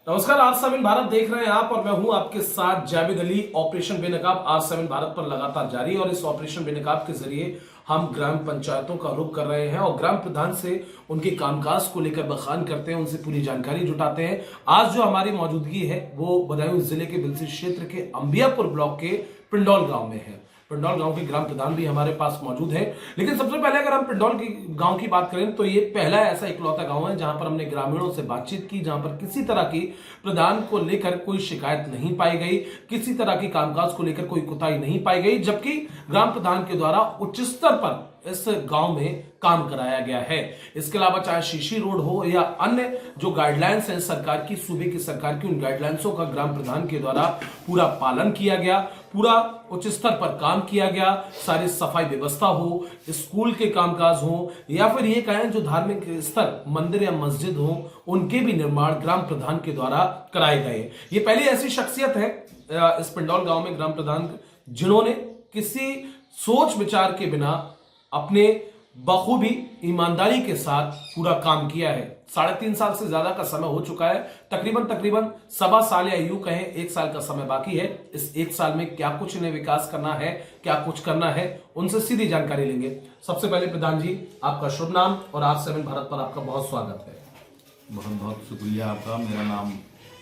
नमस्कार, आज 7 भारत देख रहे हैं आप और मैं हूं आपके साथ जावेद अली। ऑपरेशन बेनकाब आज 7 भारत पर लगातार जारी है और इस ऑपरेशन बेनकाब के जरिए हम ग्राम पंचायतों का रुख कर रहे हैं और ग्राम प्रधान से उनके कामकाज को लेकर बखान करते हैं, उनसे पूरी जानकारी जुटाते हैं। आज जो हमारी मौजूदगी है वो बदायूं जिले के बिलसी क्षेत्र के अंबियापुर ब्लॉक के पिंडौल गांव में है। पिंडौल गांव के ग्राम प्रधान भी हमारे पास मौजूद है। लेकिन सबसे पहले अगर हम पिंडौल की गांव की बात करें तो ये पहला ऐसा इकलौता गांव है जहां पर हमने ग्रामीणों से बातचीत की, जहां पर किसी तरह की प्रधान को लेकर कोई शिकायत नहीं पाई गई, किसी तरह की कामकाज को लेकर कोई कुताही नहीं पाई गई, जबकि ग्राम प्रधान के द्वारा उच्च स्तर पर इस गांव में काम कराया गया है। इसके अलावा चाहे शीशी रोड हो या अन्य जो गाइडलाइंस हैं सरकार की, सूबे की सरकार की, उन गाइडलाइंसों का ग्राम प्रधान के द्वारा पूरा पालन किया गया, पूरा उच्च स्तर पर काम किया गया। सारी सफाई व्यवस्था हो, स्कूल के कामकाज हो या फिर ये कहें जो धार्मिक स्थल मंदिर या मस्जिद हो, उनके भी निर्माण ग्राम प्रधान के द्वारा कराए गए। ये पहली ऐसी शख्सियत है इस पिंडौल गांव में ग्राम प्रधान जिन्होंने किसी सोच विचार के बिना अपने बखूबी ईमानदारी के साथ पूरा काम किया है। 3.5 साल से ज्यादा का समय हो चुका है, तकरीबन सवा साल या यूं कहें 1 साल का समय बाकी है। इस 1 साल में क्या कुछ इन्हें विकास करना है, क्या कुछ करना है, उनसे सीधी जानकारी लेंगे। सबसे पहले प्रधान जी, आपका शुभ नाम और आज 7 भारत पर आपका बहुत स्वागत है। बहुत बहुत शुक्रिया आपका। मेरा नाम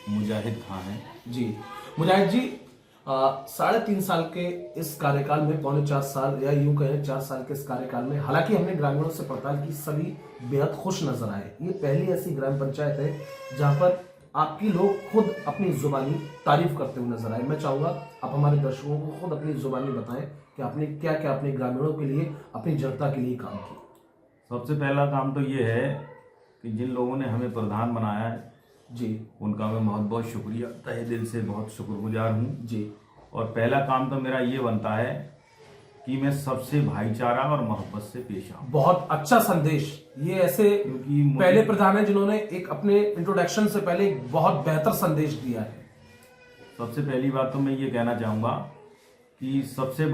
मुजाहिद खान है जी। मुजाहिद जी, 3.5 साल के इस कार्यकाल में, 3.25 साल या यूं कहें 4 साल के इस कार्यकाल में, हालांकि हमने ग्रामीणों से पड़ताल की, सभी बेहद खुश नजर आए। ये पहली ऐसी ग्राम पंचायत है जहां पर आपकी लोग खुद अपनी जुबानी तारीफ करते हुए नजर आए। मैं चाहूंगा आप हमारे दर्शकों को खुद अपनी जुबानी बताएं कि आपने क्या क्या अपने ग्रामीणों के लिए, अपनी जनता के लिए काम किया। सबसे पहला काम तो ये है कि जिन लोगों ने हमें प्रधान बनाया है जी, उनका मैं बहुत बहुत शुक्रिया, तहे दिल से बहुत शुक्रगुजार हूँ जी। और पहला काम तो मेरा ये बनता है कि मैं सबसे भाईचारा और मोहब्बत से पेश आऊँ। बहुत अच्छा संदेश। ये ऐसे क्योंकि पहले प्रधान है जिन्होंने एक अपने इंट्रोडक्शन से पहले एक बहुत बेहतर संदेश दिया है। सबसे पहली बात तो मैं ये कहना चाहूँगा कि सबसे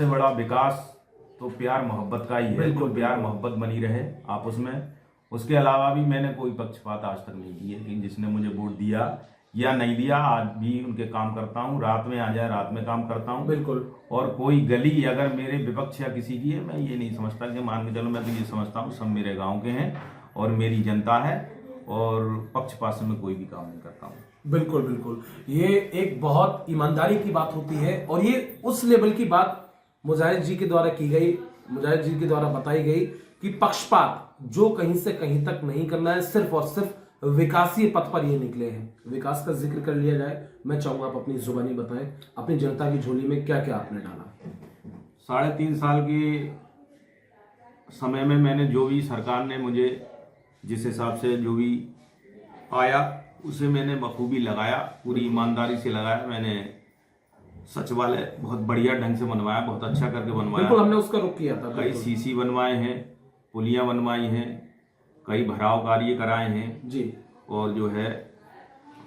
बड़ा विकास तो प्यार मोहब्बत का ही है। बिल्कुल, प्यार मोहब्बत बनी रहे आपस में। उसके अलावा भी मैंने कोई पक्षपात आज तक नहीं किया कि जिसने मुझे वोट दिया या नहीं दिया, आज भी उनके काम करता हूँ। रात में आ जाए, रात में काम करता हूँ। बिल्कुल। और कोई गली अगर मेरे विपक्ष या किसी की है, मैं ये नहीं समझता कि मान के चलो, मैं तो ये समझता हूँ सब मेरे गाँव के हैं और मेरी जनता है और पक्षपात से मैं कोई भी काम नहीं करता हूँ। बिल्कुल बिल्कुल, ये एक बहुत ईमानदारी की बात होती है और ये उस लेवल की बात मुजाहिद जी के द्वारा की गई, मुजाहिद जी के द्वारा बताई गई कि पक्षपात जो कहीं से कहीं तक नहीं करना है, सिर्फ और सिर्फ विकासीय पथ पर ये निकले हैं। विकास का जिक्र कर लिया जाए, मैं चाहूंगा आप अपनी जुबानी बताएं, अपनी जनता की झोली में क्या क्या आपने डाला। 3.5 साल के समय में मैंने जो भी सरकार ने मुझे जिस हिसाब से जो भी आया उसे मैंने बखूबी लगाया, पूरी ईमानदारी से लगाया। मैंने सचिवालय बहुत बढ़िया ढंग से बनवाया, बहुत अच्छा करके बनवाया। बिल्कुल, हमने उसका रुख किया था। कई सीसी बनवाए हैं, पुलियां बनवाई हैं, कई भराव कार्य कराए हैं जी। और जो है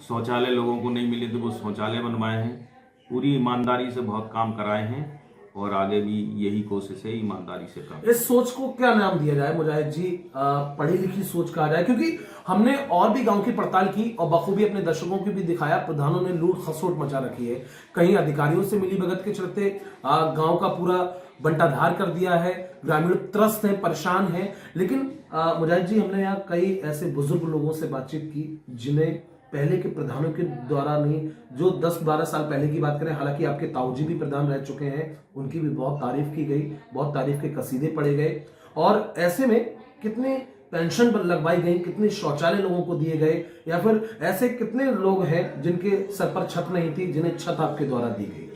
शौचालय लोगों को नहीं मिले तो वो शौचालय बनवाए हैं। पूरी ईमानदारी से बहुत काम कराए हैं और आगे भी यही कोशिश है ईमानदारी से काम। इस सोच को क्या नाम दिया जाए मुजाहिद जी? पढ़ी लिखी सोच कहा जाए, क्योंकि हमने और भी गांव की पड़ताल की और बखूबी अपने दर्शकों को भी दिखाया, प्रधानों ने लूट खसोट मचा रखी है। कहीं अधिकारियों से मिली भगत के चलते गांव का पूरा बंटाधार कर दिया है, ग्रामीण त्रस्त हैं, परेशान हैं। लेकिन मुजाहिद जी, हमने यहाँ कई ऐसे बुजुर्ग लोगों से बातचीत की जिन्हें पहले के प्रधानों के द्वारा नहीं, जो 10-12 साल पहले की बात करें, हालांकि आपके ताऊजी भी प्रधान रह चुके हैं, उनकी भी बहुत तारीफ की गई, बहुत तारीफ के कसीदे पढ़े गए। और ऐसे में कितने पेंशन लगवाई गई, कितने शौचालय लोगों को दिए गए, या फिर ऐसे कितने लोग हैं जिनके सर पर छत नहीं थी, जिन्हें छत आपके द्वारा दी गई।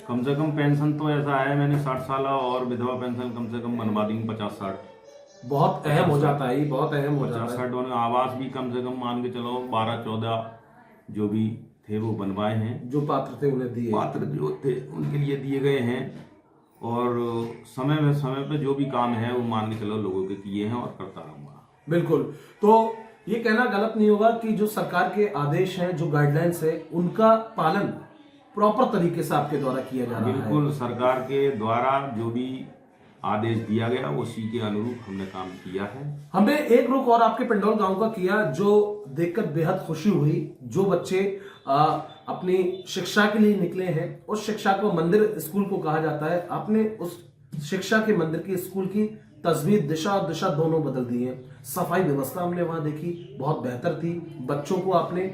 कम से कम पेंशन तो ऐसा है, मैंने 60 साल और विधवा पेंशन कम से कम बनवा दी 50-60। बहुत अहम हो जाता है, बहुत अहम हो जाता है। 50-60 आवास भी कम से कम मान के चलो 12-14 जो भी थे वो बनवाए हैं, जो पात्र थे उन्हें दिए, पात्र जो थे उनके लिए दिए गए हैं। और समय पे जो भी काम है वो मान के चलो लोगों के किए हैं और करता रहूंगा। बिल्कुल। तो ये कहना गलत नहीं होगा कि जो सरकार के आदेश हैं, जो गाइडलाइंस है, उनका पालन प्रॉपर तरीके से आपके द्वारा किया जा रहा है। बिल्कुल, सरकार के द्वारा जो भी आदेश दिया गया, उसी के अनुरूप हमने काम किया है। हमने एक रुख और आपके पिंडौल गांव का किया, जो देखकर बेहद खुशी हुई। जो बच्चे अपनी शिक्षा के लिए निकले हैं, उस शिक्षा को मंदिर स्कूल को कहा जाता है, आपने उस शिक्षा के मंदिर की स्कूल की तस्वीर, दिशा और दिशा दोनों बदल दी है। सफाई व्यवस्था हमने वहां देखी, बहुत बेहतर थी। बच्चों को आपने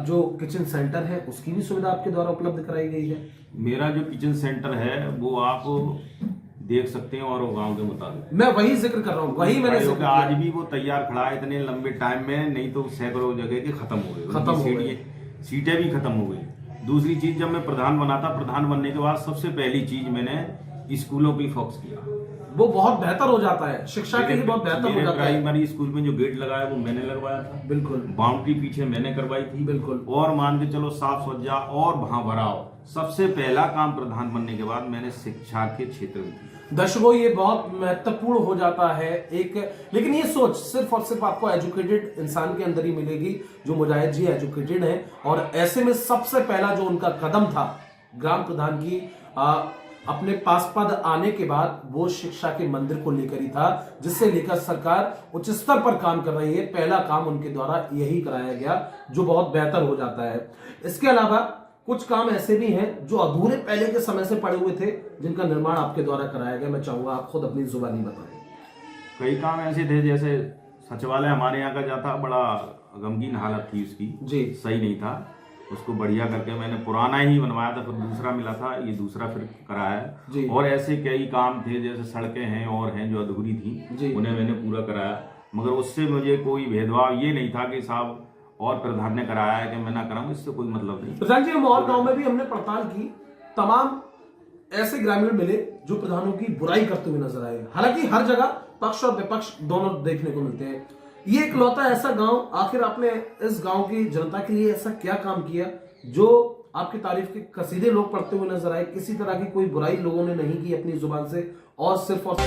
जो किचन सेंटर है उसकी भी सुविधा आपके द्वारा उपलब्ध कराई गई है। मेरा जो किचन सेंटर है वो आप देख सकते हैं, और वो गांव के मुताबिक मैं वही जिक्र कर रहा हूँ, वही मैंने जिक्र किया। आज भी वो तैयार खड़ा है इतने लंबे टाइम में, नहीं तो सैकड़ों जगह के खत्म हो गए, सीटें भी खत्म हो गई। दूसरी चीज, जब मैं प्रधान बना था, प्रधान बनने के बाद सबसे पहली चीज मैंने स्कूलों की फोकस किया। वो बहुत बेहतर हो जाता है, शिक्षा के लिए बहुत बेहतर हो जाता है। प्राइमरी स्कूल में जो गेट लगाया वो मैंने लगवाया था, बिल्कुल। बाउंड्री पीछे मैंने करवाई थी, बिल्कुल। और मान के चलो साफ सज्जा और वहां भराव, सबसे पहला काम प्रधान बनने के बाद मैंने शिक्षा के क्षेत्र में किया। दर्शकों, ये बहुत महत्वपूर्ण हो जाता है एक, लेकिन ये सोच सिर्फ और सिर्फ आपको एजुकेटेड इंसान के अंदर ही मिलेगी। जो मुजाहिद जी एजुकेटेड हैं, और ऐसे में सबसे पहला जो उनका कदम था ग्राम प्रधान की अपने पास पद आने के बाद, वो शिक्षा के मंदिर को लेकर ही था, जिससे लेकर सरकार उच्च स्तर पर काम कर रही है। पहला काम उनके द्वारा यही कराया गया, जो बहुत बेहतर हो जाता है। इसके अलावा कुछ काम ऐसे भी हैं जो अधूरे पहले के समय से पड़े हुए थे, जिनका निर्माण आपके द्वारा कराया गया। मैं चाहूंगा आप खुद अपनी जुबानी बताएं। कई काम ऐसे थे, जैसे सचिवालय हमारे यहाँ का जाता, बड़ा गमगीन हालत थी उसकी जी, सही नहीं था, उसको बढ़िया करके मैंने पुराना ही बनवाया था, फिर दूसरा मिला था, ये दूसरा फिर कराया जी। और ऐसे कई काम थे, जैसे सड़कें हैं और हैं जो अधूरी थी, उन्हें मैंने पूरा कराया। मगर उससे मुझे कोई भेदभाव ये नहीं था कि साहब और प्रधान ने कराया है कि मैं ना कराऊं, इससे कोई मतलब नहीं। प्रधान जी, हम और गांव में भी हमने पड़ताल की, तमाम ऐसे ग्रामीण मिले जो प्रधानों की बुराई करते हुए नजर आए। हालांकि हर जगह पक्ष और विपक्ष दोनों देखने को मिलते हैं। ये इकलौता ऐसा गांव, आखिर आपने इस गांव की जनता के लिए ऐसा क्या काम किया जो आपकी तारीफ के कसीदे लोग पढ़ते हुए नजर आए? किसी तरह की कोई बुराई लोगों ने नहीं की अपनी जुबान से, और सिर्फ और